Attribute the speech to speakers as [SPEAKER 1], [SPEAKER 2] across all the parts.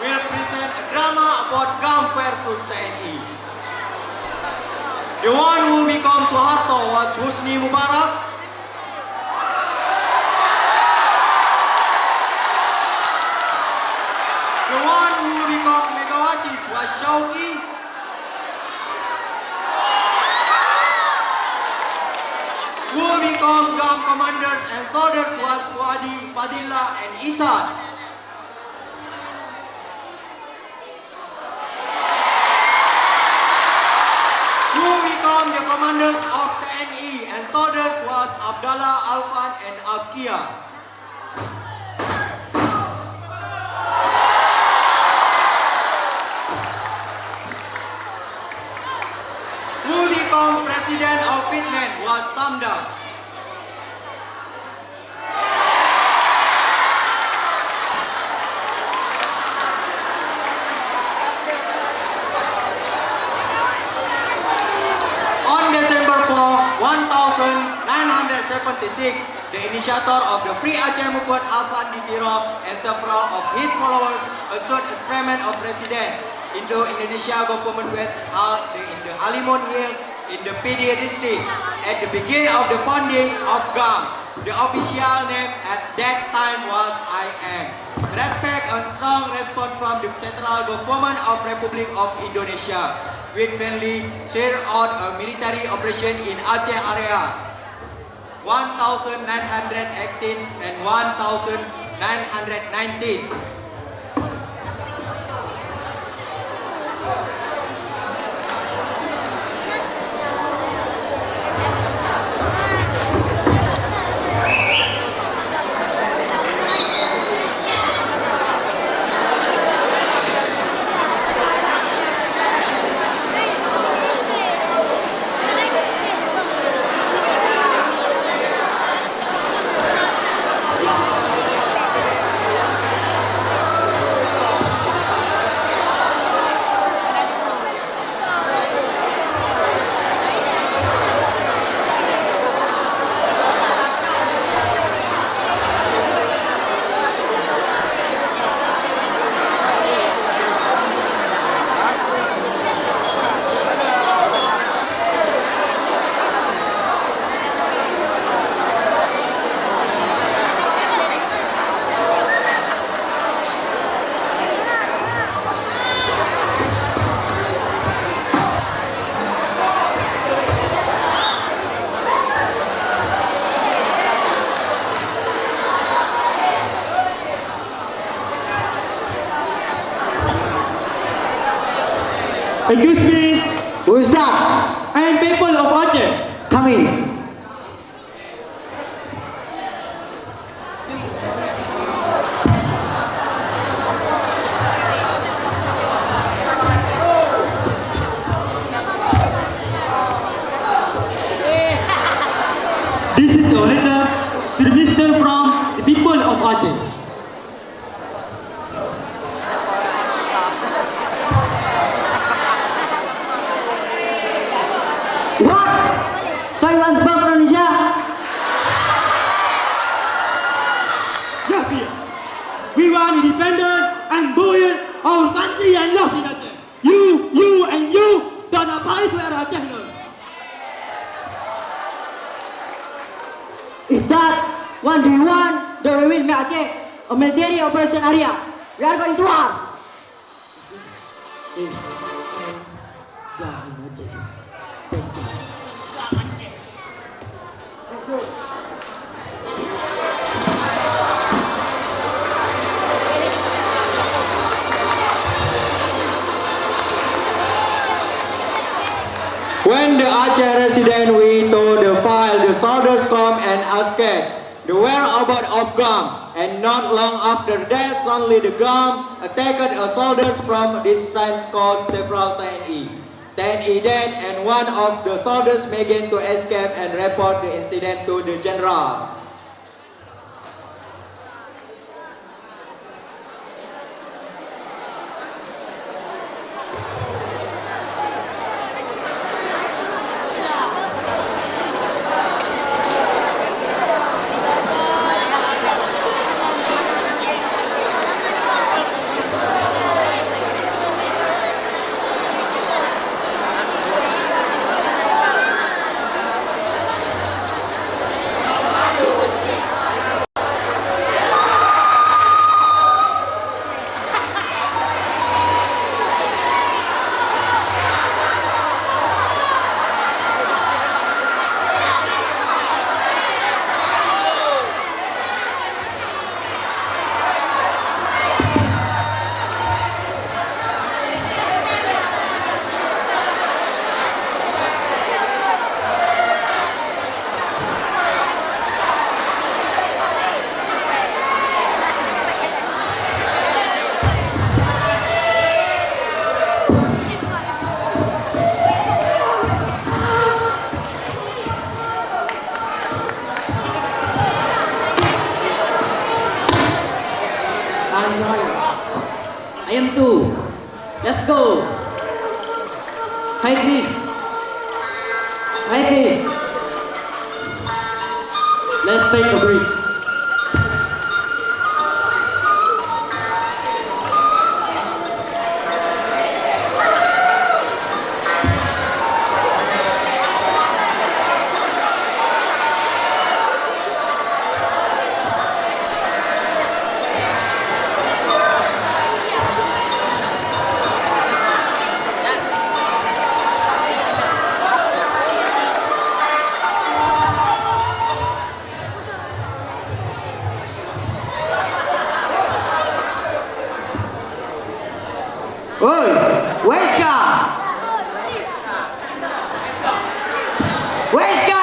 [SPEAKER 1] will present a drama about GAM versus TNI. The one who became Soeharto was Husni Mubarak. The one who became Megawati was Shauki. Who became GAM commanders and soldiers was Wadi, Padilla and Isan. Who became the commanders of TNI and soldiers was Abdallah, Alfan and Askia. Who became president of Finland was Samda. On December 4, 1976, the initiator of the Free Aceh movement, Hasan Ditiro, and several of his followers assumed experiment of residence. Indo-Indonesia government was held in the Halimun Hill in the PD district at the beginning of the founding of GAM. The official name at that time was IM. Respect and strong response from the central government of Republic of Indonesia, which friendly carried out a military operation in Aceh area 1918 and 1919.
[SPEAKER 2] Excuse me,
[SPEAKER 3] Who is that?
[SPEAKER 2] I am people of Aceh.
[SPEAKER 3] Come in.
[SPEAKER 2] This is a letter to the minister from the people of Aceh.
[SPEAKER 3] What? So you want from Indonesia?
[SPEAKER 2] Yes, dear. We want independent and buoyant our country and love in Aceh. You and you don't apply to our Acehners.
[SPEAKER 3] If that one day one, then we will make Aceh a military operation area. We are going to war.
[SPEAKER 1] When the Aceh resident we told the file, the soldiers come and asked the whereabouts of GAM, and not long after that, suddenly the GAM attacked the soldiers from distance, caused several TNI. TNI dead, and one of the soldiers began to escape and report the incident to the general.
[SPEAKER 3] M2. Let's go. High fish. High fish. Let's take a break.
[SPEAKER 4] Oi, Weska! Weska!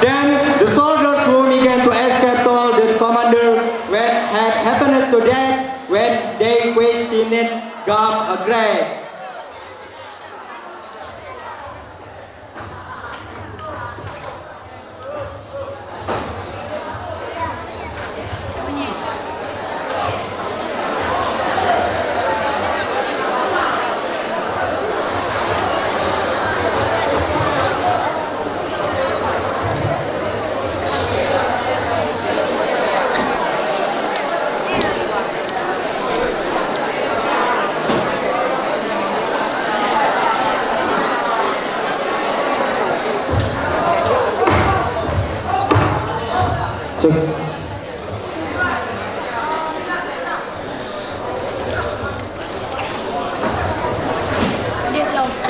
[SPEAKER 1] Then the soldiers who began to escape told the commander what had happened to them when they questioned GAM agreed.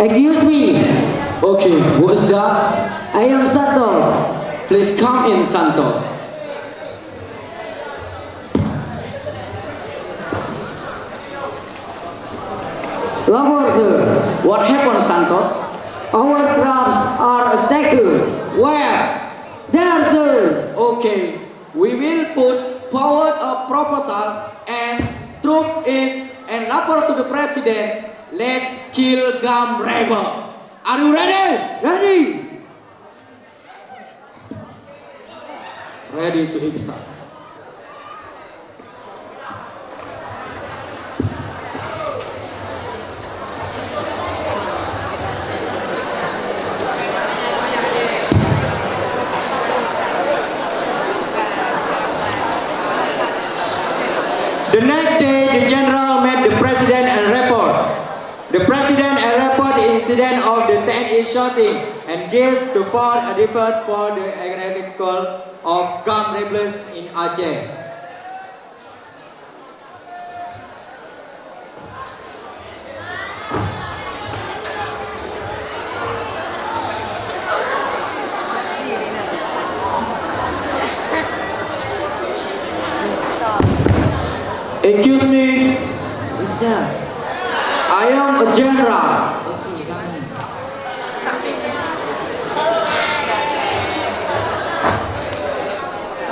[SPEAKER 3] Excuse me.
[SPEAKER 4] Okay, Wustha.
[SPEAKER 3] I am Santos.
[SPEAKER 4] Please come in, Santos.
[SPEAKER 3] Lapor, sir.
[SPEAKER 4] What happened, Santos?
[SPEAKER 3] Our troops are attacked.
[SPEAKER 4] Where?
[SPEAKER 3] There, sir.
[SPEAKER 4] Okay, we will put forward a proposal and troop is and lapor to the president. Let's kill GAM rebels. Are you ready?
[SPEAKER 3] Ready?
[SPEAKER 4] Ready to exile.
[SPEAKER 1] The next day, the general met the president and report. The president and report the incident of the TNI shooting and gave the fort a report for the article of GAM rebels in Aceh.
[SPEAKER 4] Excuse me,
[SPEAKER 3] What's that?
[SPEAKER 4] I am a general.
[SPEAKER 3] Okay, come in.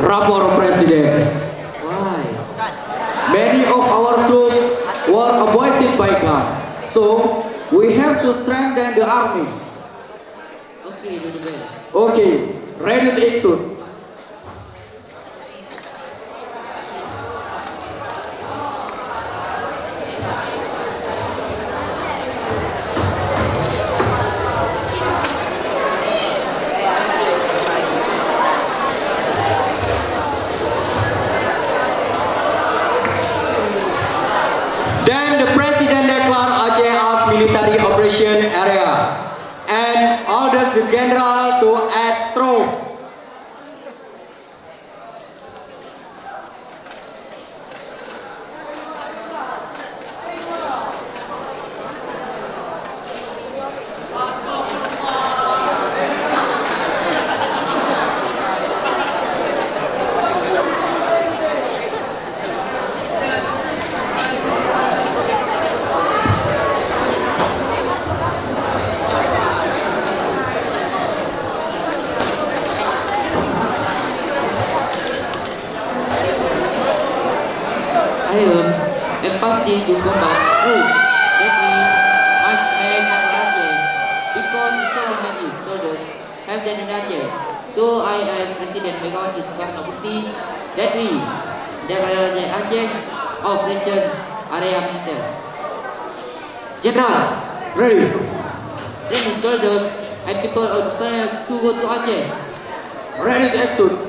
[SPEAKER 4] Rapor President.
[SPEAKER 3] Why?
[SPEAKER 4] Many of our troops were avoided by GAM, so we have to strengthen the army.
[SPEAKER 3] Okay, do the best.
[SPEAKER 4] Okay, ready to execute.
[SPEAKER 1] Then the president declared Aceh as military operation area and orders the general to add troops.
[SPEAKER 5] iron and pasti to combat proof that we must make Aceh because settlement is soldiers have done in Aceh. So I am President Megawati Soekarno Putri that we Development Aceh Operation Area Militer. General,
[SPEAKER 2] Ready.
[SPEAKER 5] training soldiers and people of Somalia to go to Aceh.
[SPEAKER 2] Ready to execute.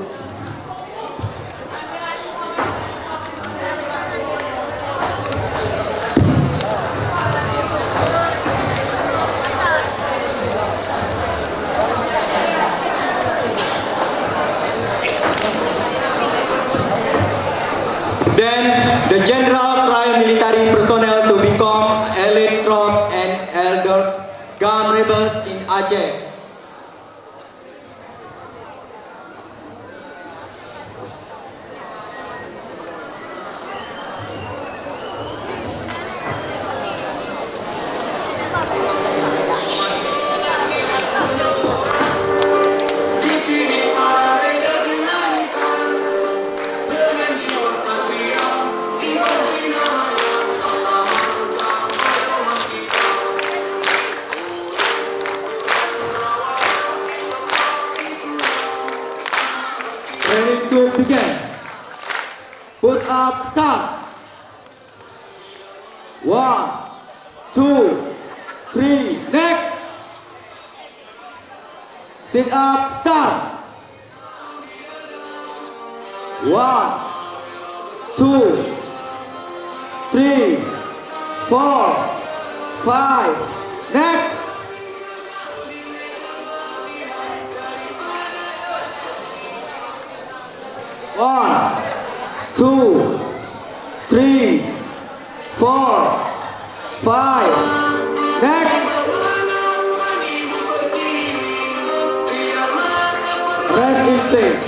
[SPEAKER 1] Then the general trial military personnel to become elite troops and elder GAM rebels in Aceh.
[SPEAKER 2] Ready to begin. Push up, start. 1, 2, 3, next. Sit up, start. 1, 2, 3, 4, 5, next. 1, 2, 3, 4, 5, next. Rest in peace.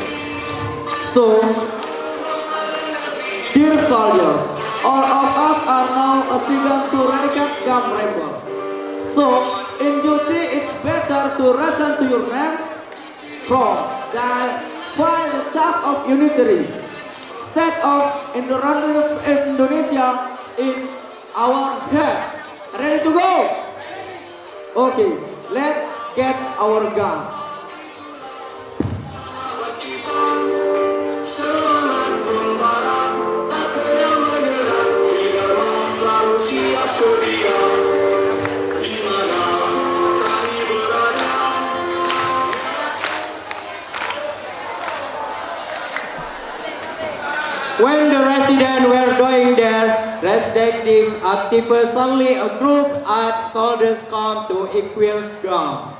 [SPEAKER 2] So, dear soldiers, all of us are now assigned to radicate GAM rebels. So, in duty, it's better to return to your name from that. Find the task of unitary state of Indonesia in our head. Ready to go? Okay, let's get our gun.
[SPEAKER 1] When the residents were doing their respective activities, suddenly a group of soldiers come to equip GAM.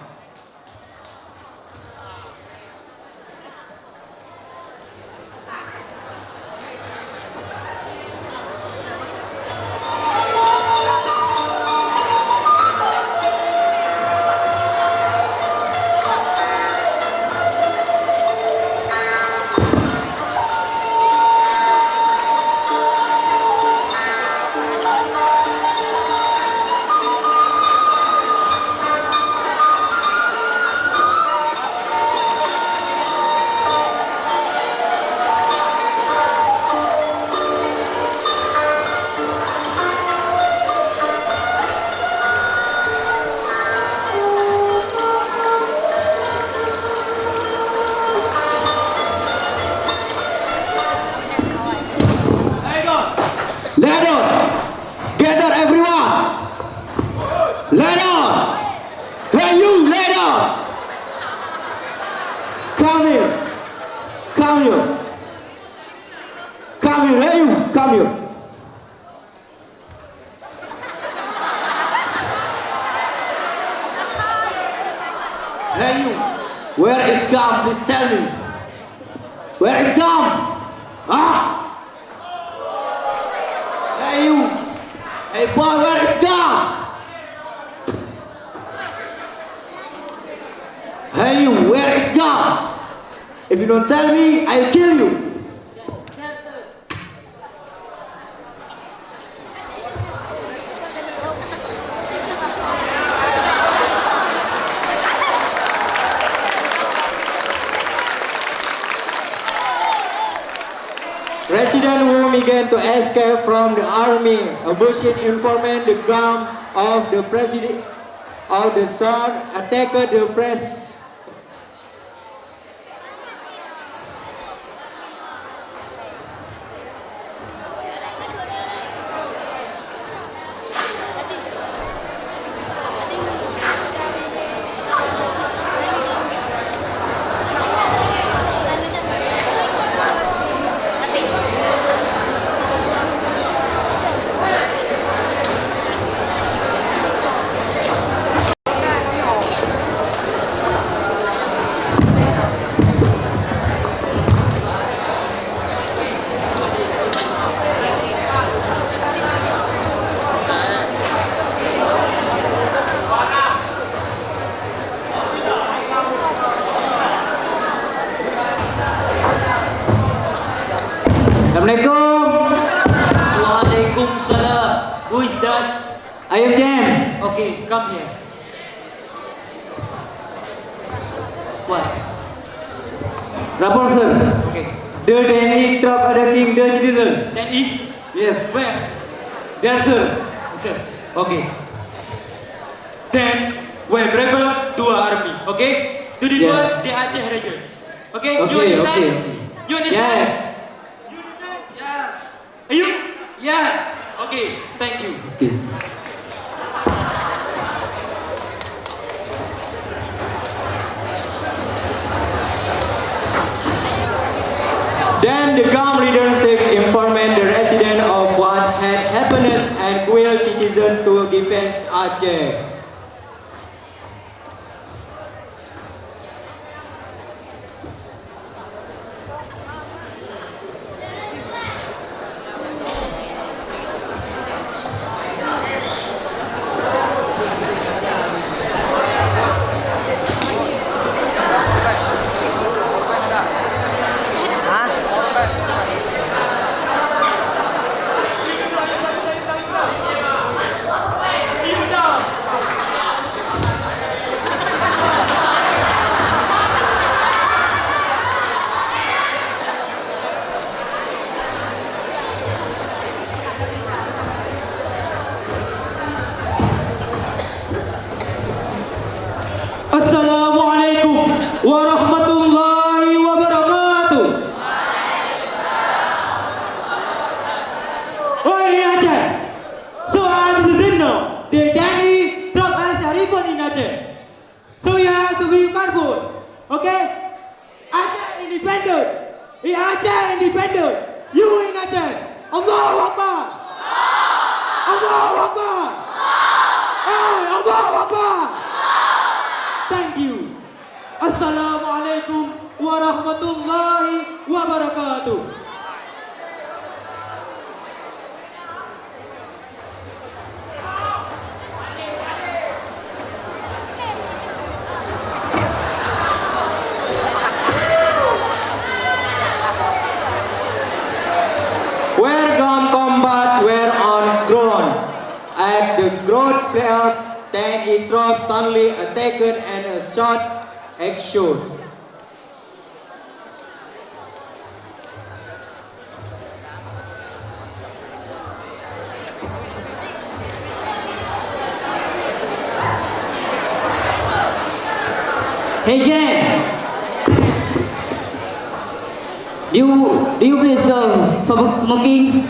[SPEAKER 2] Hey you, where is GAM? Please tell me. Where is GAM? Ah! Hey you, hey boy, where is GAM? Hey you, where is GAM? If you don't tell me, I'll kill you.
[SPEAKER 1] resident who began to escape from the army, ambushing informant the ground of the president of the sword attacked the press.
[SPEAKER 2] Assalamualaikum.
[SPEAKER 6] Waalaikumsalam. Who is that?
[SPEAKER 2] I am Jem.
[SPEAKER 6] Okay, come here. What?
[SPEAKER 2] Rapport sir.
[SPEAKER 6] Okay.
[SPEAKER 2] The TNI truck attacking the citizen.
[SPEAKER 6] TNI?
[SPEAKER 2] Yes.
[SPEAKER 6] Where?
[SPEAKER 2] There sir.
[SPEAKER 6] Sir. Okay. Then, when rebel, dua army. Okay? To the
[SPEAKER 2] Yes.
[SPEAKER 6] dua, they Aceh Raja. Okay? You
[SPEAKER 2] Okay,
[SPEAKER 6] understand?
[SPEAKER 2] okay.
[SPEAKER 6] You understand?
[SPEAKER 2] Yes.
[SPEAKER 6] You understand? Yeah. Are you? Yeah. Okay, thank you.
[SPEAKER 2] Okay.
[SPEAKER 1] Then the GAM leadership informed the resident of what had happened and will citizen to defense Aceh.
[SPEAKER 2] Assalamualaikum warahmatullahi wabarakatuh. Oi Aceh. So as you didn't know, the TNI truck has arrived in Aceh. So you have to be careful. Okay? Aceh independent. Aceh independent. You in Aceh. Allahu Akbar. Allahu Akbar. Hey, Allahu Akbar. Thank you. Assalamualaikum warahmatullahi wabarakatuh.
[SPEAKER 1] Where GAM combat were on ground. At the ground players, TNI troops suddenly attacked and a shot ensued.
[SPEAKER 3] Hey Jen, do you please stop smoking?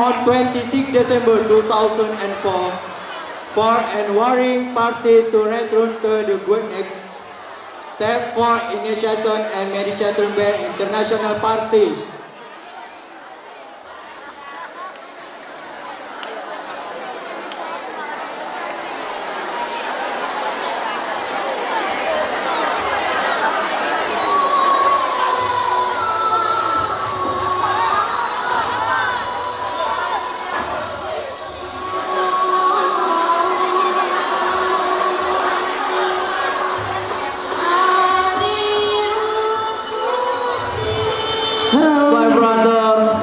[SPEAKER 1] on 26 December 2004 for ensuring parties to return to the good step for initiation and mediation by international parties.
[SPEAKER 2] My brother,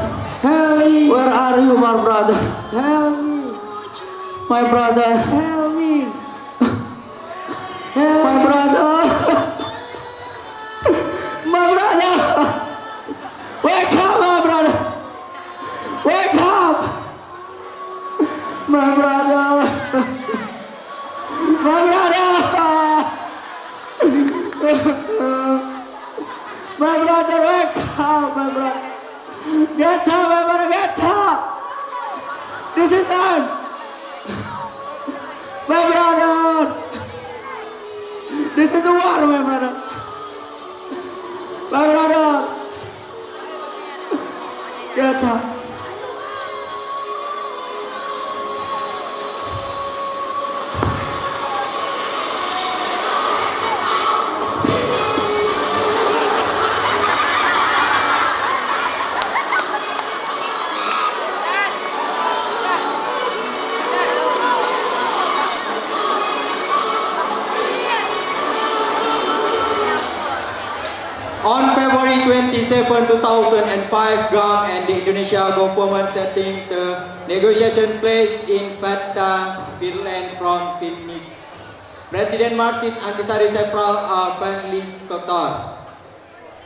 [SPEAKER 3] Help me.
[SPEAKER 2] where are you, my brother?
[SPEAKER 3] Help me.
[SPEAKER 2] My brother,
[SPEAKER 3] Help me.
[SPEAKER 2] my brother, my brother. Wake up, my brother. Wake up, my brother. My brother. My brother, wake up, my brother. Get up, my brother, get up. This is end. My brother. This is a war, my brother. My brother. Get up.
[SPEAKER 1] On February 27, 2005, GAM and the Indonesia government setting the negotiation place in Khatam, Finland from Finnish. President Martis Antisari several family Qatar.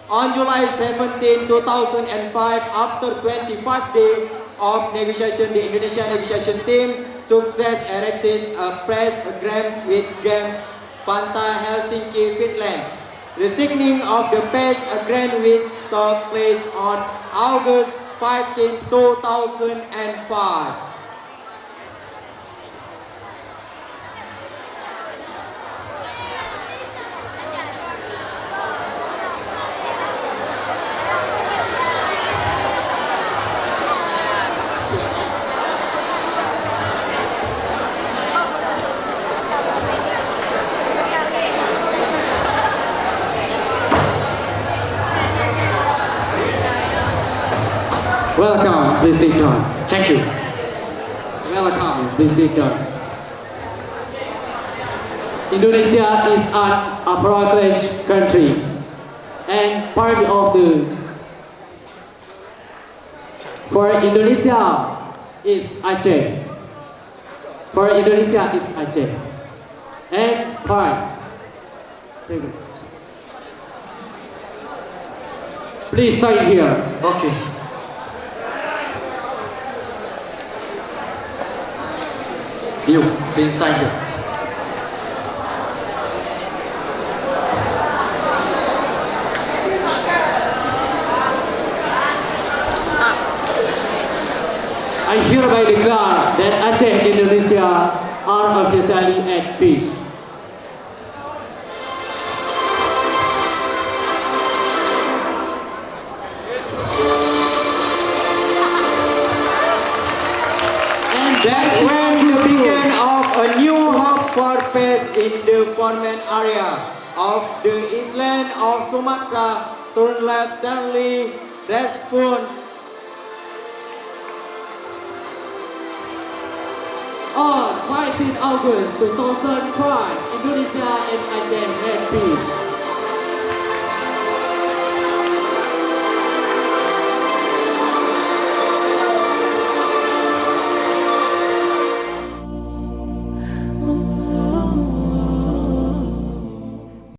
[SPEAKER 1] On July 17, 2005, after 25 days of negotiation, the Indonesia negotiation team success erected a press agreement with GAM Vantaa, Helsinki, Finland. The signing of the peace agreement which took place on August 15, 2005.
[SPEAKER 4] Welcome, please sit down.
[SPEAKER 6] Thank you.
[SPEAKER 4] Welcome, please sit down. Indonesia is an acknowledged country and part of the. For Indonesia is Aceh. For Indonesia is Aceh. And part. Please sign here.
[SPEAKER 6] Okay. You, please sign here.
[SPEAKER 4] I hereby declare that Aceh and Indonesia are officially at peace.
[SPEAKER 1] That when the beginning of a new hope for peace in the former area of the island of Sumatra turned left Charlie response.
[SPEAKER 4] On 15 August 2005, Indonesia and Aceh had peace.